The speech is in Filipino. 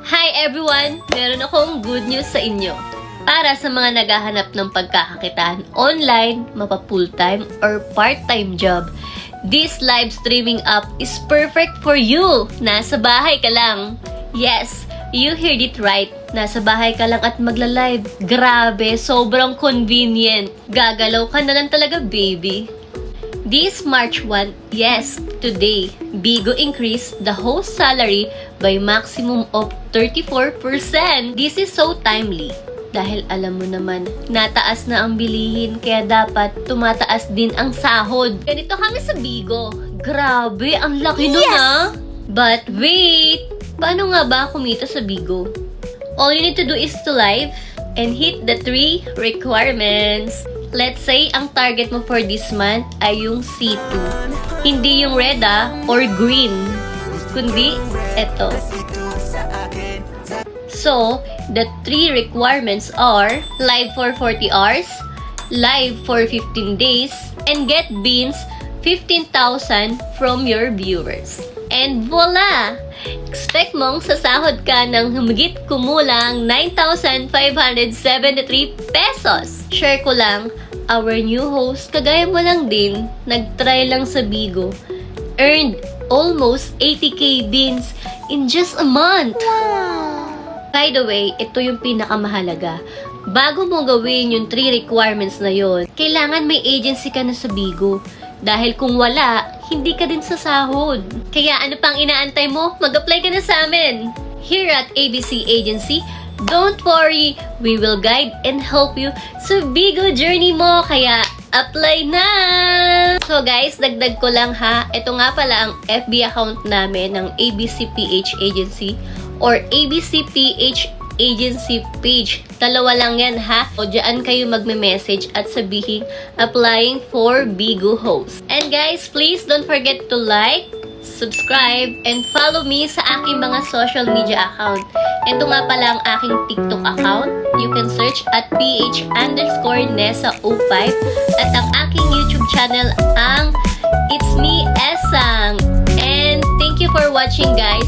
Hi everyone! Meron akong good news sa inyo. Para sa mga naghahanap ng pagkakakitaan online, mapa-full-time or part-time job, this live streaming app is perfect for you! Nasa bahay ka lang. Yes, you heard it right. Nasa bahay ka lang at magla-live. Grabe, sobrang convenient. Gagalaw ka na lang talaga, baby. This March 1, yes, today, Bigo increased the host salary by maximum of 34%. This is so timely. Dahil alam mo naman, nataas na ang bilihin, kaya dapat tumataas din ang sahod. Ganito kami sa Bigo. Grabe, ang laki nun ah! But wait! Paano nga ba kumita sa Bigo? All you need to do is to live and hit the 3 requirements. Let's say, ang target mo for this month ay yung C2. Hindi yung red or green. Kundi, eto. So, the 3 requirements are live for 40 hours, live for 15 days, and get beans 15,000 from your viewers. And voila! Expect mong sasahod ka ng humigit kumulang 9,573 pesos. Share ko lang, our new host, kagaya mo lang din, nag-try lang sa Bigo, earned almost 80k beans in just a month. By the way, ito yung pinakamahalaga. Bago mo gawin yung 3 requirements na yon, kailangan may agency ka na sa Bigo. Dahil kung wala, hindi ka din sasahod. Kaya ano pang inaantay mo? Mag-apply ka na sa amin. Here at ABC Agency, don't worry, we will guide and help you sa Bigo journey mo. Kaya apply na! So guys, dagdag ko lang ha. Ito nga pala ang FB account namin ng ABCPH Agency or ABCPH Agency page. Dalawa lang yan ha. O dyan kayo magme-message at sabihin applying for Bigo host. And guys, please don't forget to like, subscribe, and follow me sa aking mga social media account. Ito nga pala ang aking TikTok account. You can search at ph_nesa05 at ang aking YouTube channel ang It's Me Esang. And thank you for watching guys.